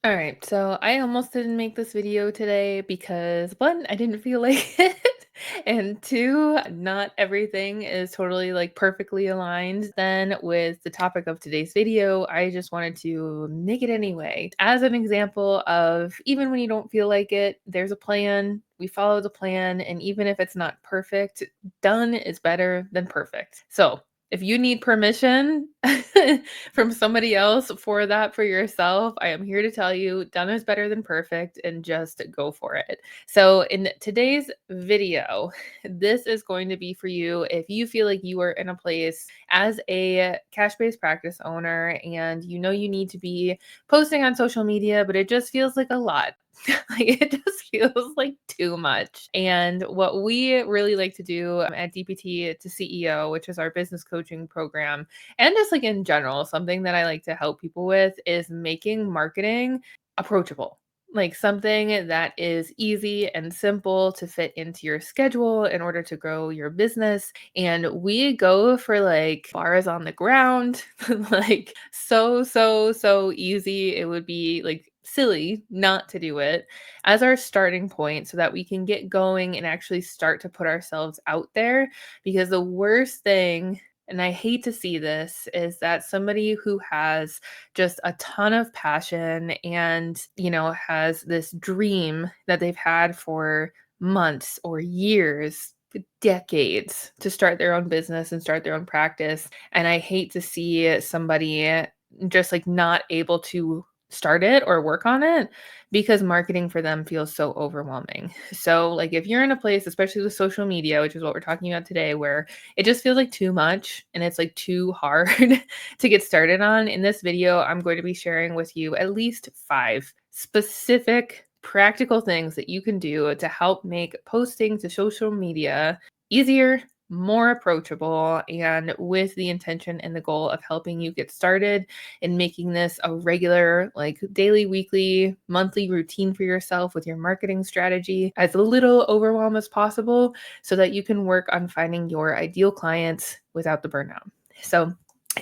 All right, so I almost didn't make this video today because one, I didn't feel like it, and two, not everything is totally like perfectly aligned then with the topic of today's video. I just wanted to make it anyway. As an example of even when you don't feel like it, there's a plan. We follow the plan, and even if it's not perfect, done is better than perfect. So if you need permission from somebody else for that for yourself, I am here to tell you done is better than perfect and just go for it. So, in today's video, this is going to be for you if you feel like you are in a place as a cash based practice owner and you know you need to be posting on social media, but it just feels like a lot. Like it just feels like too much. And what we really like to do at DPT to CEO, which is our business coaching program, and just like in general, something that I like to help people with is making marketing approachable. Like something that is easy and simple to fit into your schedule in order to grow your business. And we go for like bars on the ground, like so easy. It would be like silly not to do it as our starting point so that we can get going and actually start to put ourselves out there. Because the worst thing, and I hate to see this, is that somebody who has just a ton of passion and, has this dream that they've had for months or years, decades to start their own business and start their own practice. And I hate to see somebody just like not able to start it or work on it because marketing for them feels so overwhelming. So, like, if you're in a place, especially with social media, which is what we're talking about today, where it just feels like too much and it's like too hard to get started on, in this video, I'm going to be sharing with you at least 5 specific practical things that you can do to help make posting to social media easier, more approachable, and with the intention and the goal of helping you get started and making this a regular, like daily, weekly, monthly routine for yourself with your marketing strategy as little overwhelm as possible so that you can work on finding your ideal clients without the burnout. So,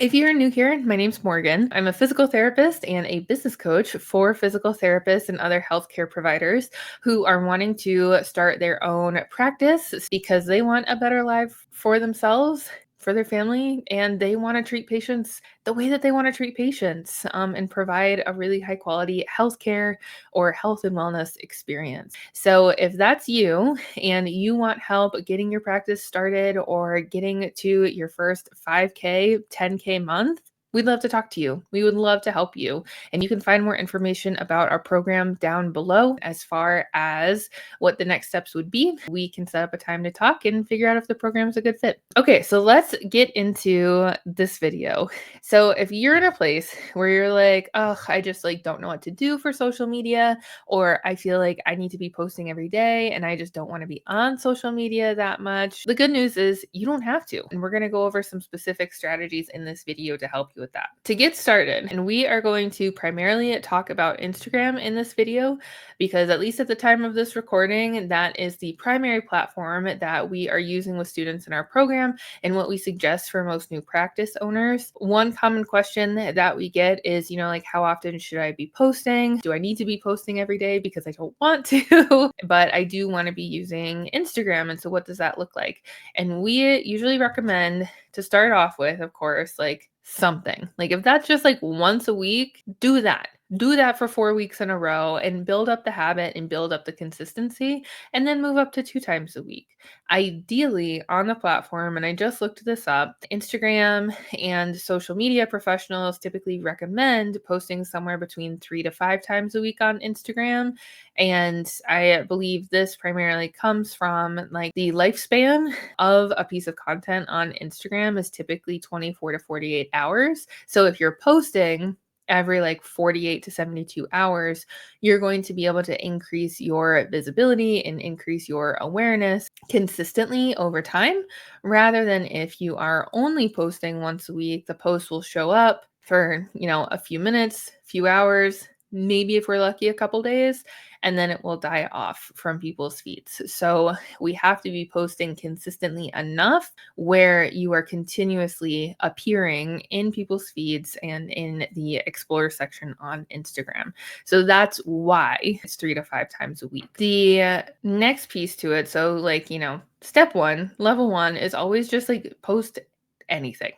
if you're new here, my name's Morgan. I'm a physical therapist and a business coach for physical therapists and other healthcare providers who are wanting to start their own practice because they want a better life for themselves, for their family, and they want to treat patients the way that they want to treat patients, and provide a really high quality healthcare or health and wellness experience. So if that's you and you want help getting your practice started or getting to your first 5K, 10K month, we'd love to talk to you. We would love to help you. And you can find more information about our program down below as far as what the next steps would be. We can set up a time to talk and figure out if the program is a good fit. Okay, so let's get into this video. So if you're in a place where you're like, oh, I just like don't know what to do for social media, or I feel like I need to be posting every day and I just don't want to be on social media that much, the good news is you don't have to. And we're going to go over some specific strategies in this video to help you with that. To get started, and we are going to primarily talk about Instagram in this video because at least at the time of this recording, that is the primary platform that we are using with students in our program and what we suggest for most new practice owners. One common question that we get is, like, how often should I be posting? Do I need to be posting every day because I don't want to, but I do want to be using Instagram? And so what does that look like? And we usually recommend to start off with, of course, like something. Like if that's just like once a week, do that. Do that for 4 weeks in a row and build up the habit and build up the consistency and then move up to 2 times a week. Ideally on the platform, and I just looked this up, Instagram and social media professionals typically recommend posting somewhere between 3 to 5 times a week on Instagram. And I believe this primarily comes from like the lifespan of a piece of content on Instagram is typically 24 to 48 hours. So if you're posting every like 48 to 72 hours, you're going to be able to increase your visibility and increase your awareness consistently over time, rather than if you are only posting once a week, the post will show up for, a few minutes, few hours, maybe if we're lucky, a couple days, and then it will die off from people's feeds. So we have to be posting consistently enough where you are continuously appearing in people's feeds and in the explore section on Instagram. So that's why it's 3 to 5 times a week. The next piece to it, so like, step one, level one is always just like post anything.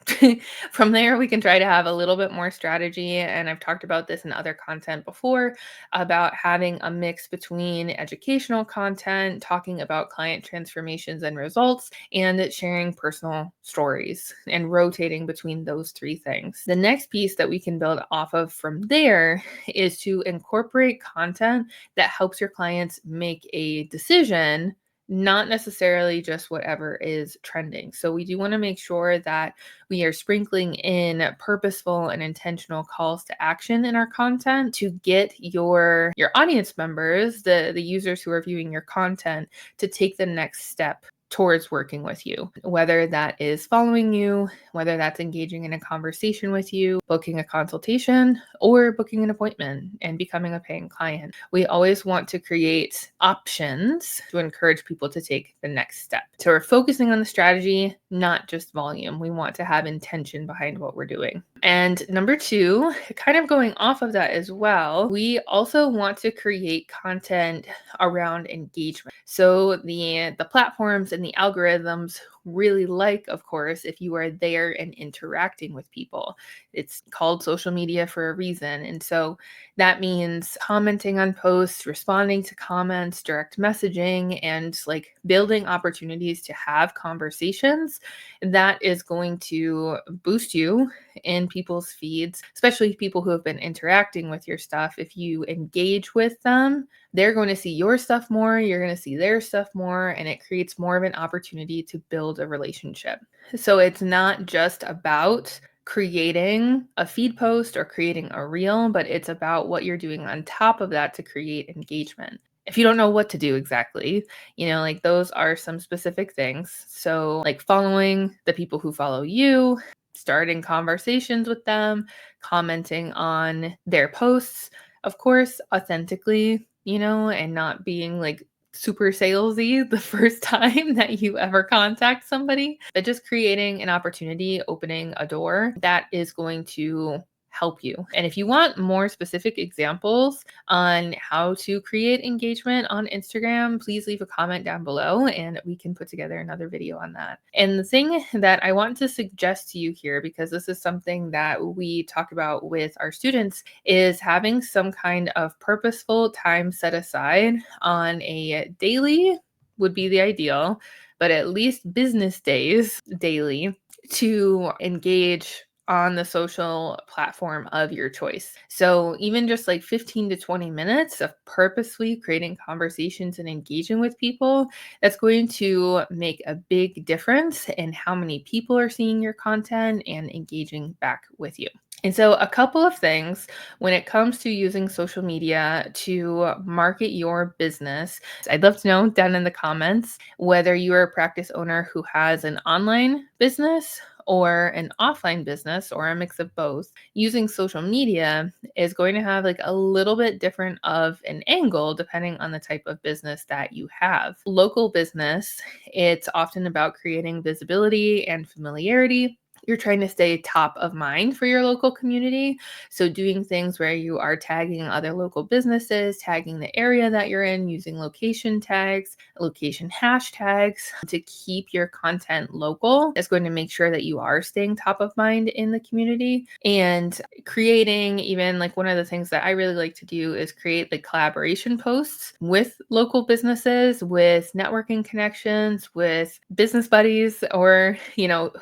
From there, we can try to have a little bit more strategy. And I've talked about this in other content before about having a mix between educational content, talking about client transformations and results, and sharing personal stories and rotating between those three things. The next piece that we can build off of from there is to incorporate content that helps your clients make a decision, not necessarily just whatever is trending. So we do want to make sure that we are sprinkling in purposeful and intentional calls to action in our content to get your audience members, the users who are viewing your content, to take the next step towards working with you, whether that is following you, whether that's engaging in a conversation with you, booking a consultation, or booking an appointment and becoming a paying client. We always want to create options to encourage people to take the next step. So we're focusing on the strategy, not just volume. We want to have intention behind what we're doing. And number two, kind of going off of that as well, we also want to create content around engagement. So the platforms and the algorithms really like, of course, if you are there and interacting with people. It's called social media for a reason. And so that means commenting on posts, responding to comments, direct messaging, and like building opportunities to have conversations. That is going to boost you in people's feeds, especially people who have been interacting with your stuff. If you engage with them, they're going to see your stuff more, you're going to see their stuff more, and it creates more of an opportunity to build a relationship. So it's not just about creating a feed post or creating a reel, but it's about what you're doing on top of that to create engagement. If you don't know what to do exactly, like those are some specific things. So like following the people who follow you, starting conversations with them, commenting on their posts, of course, authentically, and not being like super salesy the first time that you ever contact somebody, but just creating an opportunity, opening a door that is going to help you. And if you want more specific examples on how to create engagement on Instagram, please leave a comment down below and we can put together another video on that. And the thing that I want to suggest to you here, because this is something that we talk about with our students, is having some kind of purposeful time set aside on a daily would be the ideal, but at least business days daily to engage on the social platform of your choice. So even just like 15 to 20 minutes of purposely creating conversations and engaging with people, that's going to make a big difference in how many people are seeing your content and engaging back with you. And so a couple of things when it comes to using social media to market your business, I'd love to know down in the comments whether you are a practice owner who has an online business or an offline business or a mix of both. Using social media is going to have like a little bit different of an angle depending on the type of business that you have. Local business, it's often about creating visibility and familiarity. You're trying to stay top of mind for your local community. So doing things where you are tagging other local businesses, tagging the area that you're in, using location tags, location hashtags to keep your content local is going to make sure that you are staying top of mind in the community. And creating, even like one of the things that I really like to do is create like collaboration posts with local businesses, with networking connections, with business buddies, or,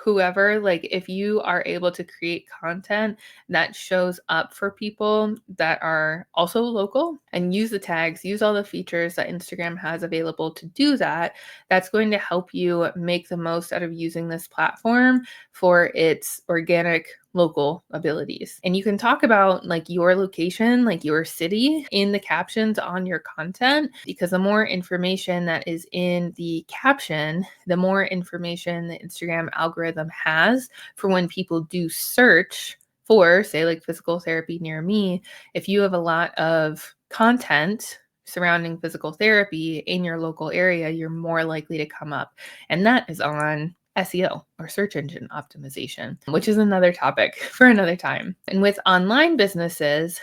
whoever. Like if you are able to create content that shows up for people that are also local and use the tags, use all the features that Instagram has available to do that, that's going to help you make the most out of using this platform for its organic local abilities. And you can talk about like your location, like your city in the captions on your content, because the more information that is in the caption, the more information the Instagram algorithm has for when people do search for, say, like physical therapy near me, if you have a lot of content surrounding physical therapy in your local area, you're more likely to come up. And that is on SEO or search engine optimization, which is another topic for another time. And with online businesses,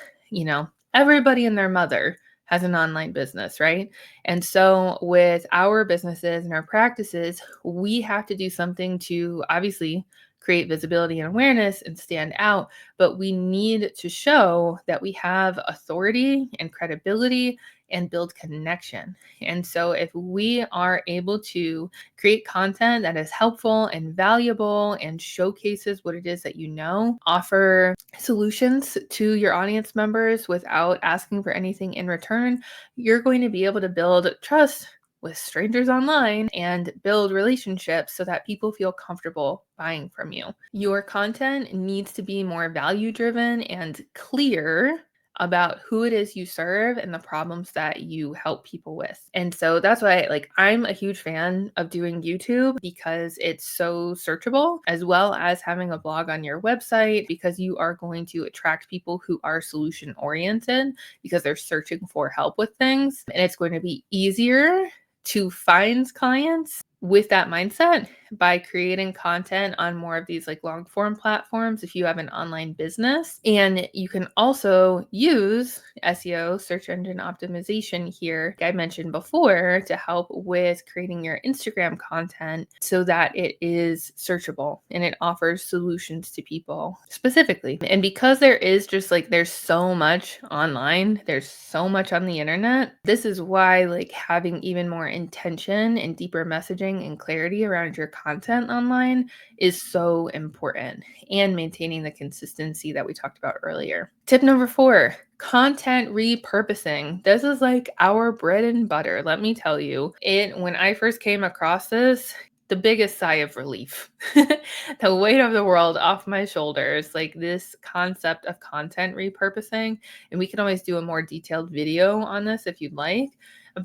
everybody and their mother has an online business, right? And so with our businesses and our practices, we have to do something to obviously create visibility and awareness and stand out, but we need to show that we have authority and credibility and build connection. And so if we are able to create content that is helpful and valuable and showcases what it is that offer solutions to your audience members without asking for anything in return, you're going to be able to build trust with strangers online and build relationships so that people feel comfortable buying from you. Your content needs to be more value driven and clear about who it is you serve and the problems that you help people with. And so that's why I'm a huge fan of doing YouTube because it's so searchable, as well as having a blog on your website, because you are going to attract people who are solution oriented because they're searching for help with things. And it's going to be easier to find clients with that mindset by creating content on more of these long form platforms if you have an online business. And you can also use SEO, search engine optimization here, like I mentioned before, to help with creating your Instagram content so that it is searchable and it offers solutions to people specifically. And because there is just there's so much online, there's so much on the internet, this is why having even more intention and deeper messaging and clarity around your content online is so important, and maintaining the consistency that we talked about earlier. Tip number 4, content repurposing. This is our bread and butter. Let me tell you, when I first came across this, the biggest sigh of relief, the weight of the world off my shoulders, this concept of content repurposing. And we can always do a more detailed video on this if you'd like.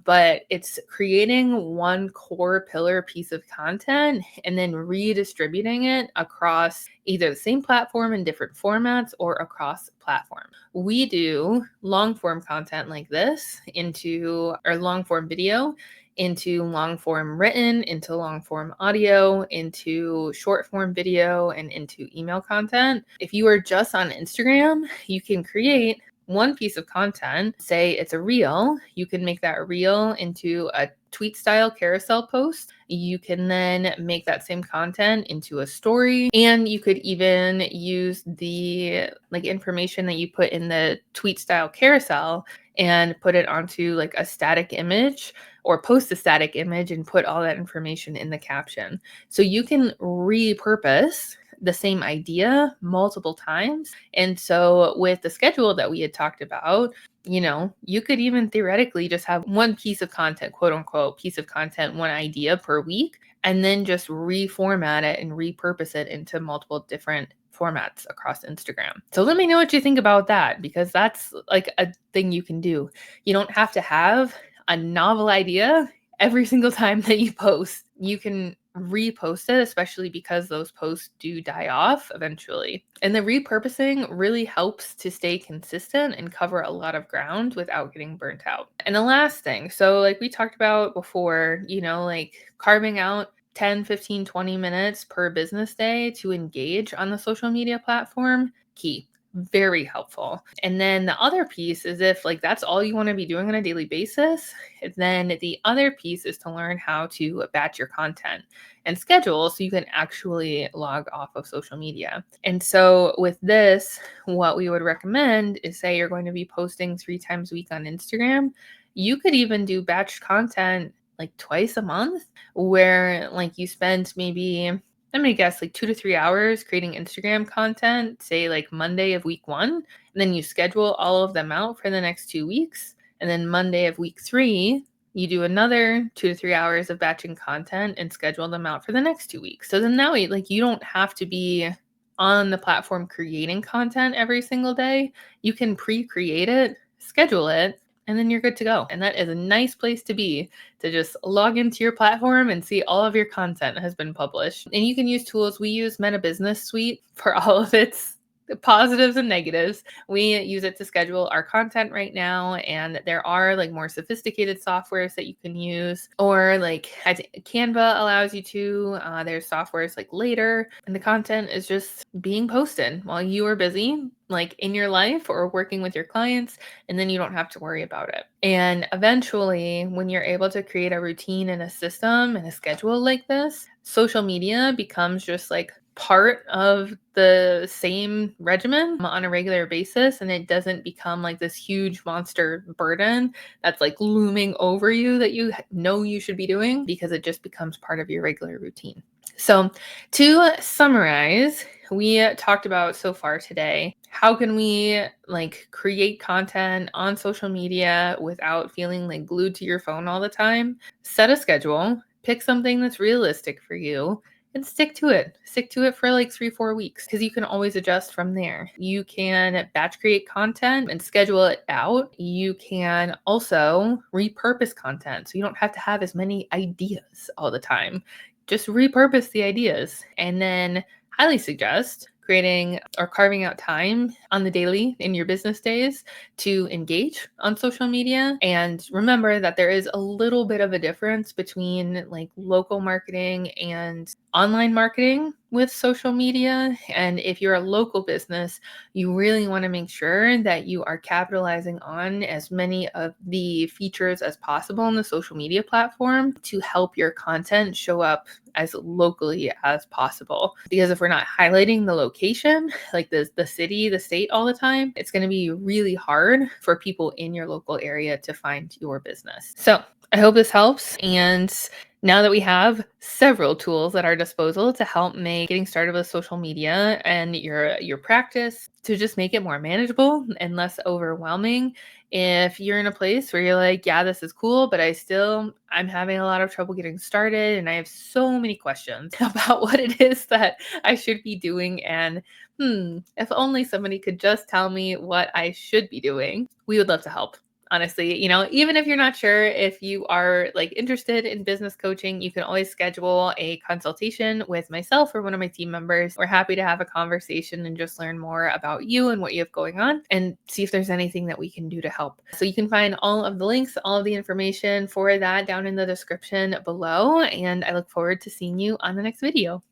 But it's creating one core pillar piece of content and then redistributing it across either the same platform in different formats or across platforms. We do long form content like this or long form video into long form written, into long form audio, into short form video, and into email content. If you are just on Instagram, you can create one piece of content, say it's a reel, you can make that reel into a tweet style carousel post. You can then make that same content into a story, and you could even use the information that you put in the tweet style carousel and put it onto a static image, or post a static image and put all that information in the caption. So you can repurpose the same idea multiple times. And so with the schedule that we had talked about, you could even theoretically just have one piece of content, quote unquote, piece of content, one idea per week, and then just reformat it and repurpose it into multiple different formats across Instagram. So let me know what you think about that, because that's a thing you can do. You don't have to have a novel idea every single time that you post. You can repost it, especially because those posts do die off eventually. And the repurposing really helps to stay consistent and cover a lot of ground without getting burnt out. And the last thing, so we talked about before, carving out 10, 15, 20 minutes per business day to engage on the social media platform, key. Very helpful. And then the other piece is if that's all you want to be doing on a daily basis, then the other piece is to learn how to batch your content and schedule so you can actually log off of social media. And so with this, what we would recommend is, say you're going to be posting 3 times a week on Instagram, you could even do batch content twice a month, where you spend maybe, I'm going to guess 2 to 3 hours creating Instagram content, say Monday of week 1, and then you schedule all of them out for the next 2 weeks. And then Monday of week 3, you do another 2 to 3 hours of batching content and schedule them out for the next 2 weeks. So then that way, you don't have to be on the platform creating content every single day. You can pre-create it, schedule it, and then you're good to go. And that is a nice place to be, to just log into your platform and see all of your content has been published. And you can use tools. We use Meta Business Suite for all of its The positives and negatives. We use it to schedule our content right now, and there are like more sophisticated softwares that you can use, or like I think Canva allows you to. There's softwares like Later, and the content is just being posted while you are busy, like in your life or working with your clients, and then you don't have to worry about it. And eventually, when you're able to create a routine and a system and a schedule like this, social media becomes just like part of the same regimen on a regular basis, and it doesn't become like this huge monster burden that's like looming over you that you know you should be doing, because it just becomes part of your regular routine. So, to summarize, we talked about so far today, how can we like create content on social media without feeling like glued to your phone all the time? Set a schedule, pick something that's realistic for you, and stick to it. Stick to it for like 3, 4 weeks, because you can always adjust from there. You can batch create content and schedule it out. You can also repurpose content, so you don't have to have as many ideas all the time. Just repurpose the ideas. And then highly suggest creating or carving out time on the daily in your business days to engage on social media. And remember that there is a little bit of a difference between like local marketing and online marketing with social media. And if you're a local business, you really want to make sure that you are capitalizing on as many of the features as possible on the social media platform to help your content show up as locally as possible. Because if we're not highlighting the location, like the city, the state all the time, it's going to be really hard for people in your local area to find your business. So I hope this helps. And now that we have several tools at our disposal to help make getting started with social media and your practice to just make it more manageable and less overwhelming, if you're in a place where you're like, yeah, this is cool, but I'm having a lot of trouble getting started and I have so many questions about what it is that I should be doing, and if only somebody could just tell me what I should be doing, we would love to help. Honestly, even if you're not sure if you are like interested in business coaching, you can always schedule a consultation with myself or one of my team members. We're happy to have a conversation and just learn more about you and what you have going on and see if there's anything that we can do to help. So you can find all of the links, all of the information for that down in the description below. And I look forward to seeing you on the next video.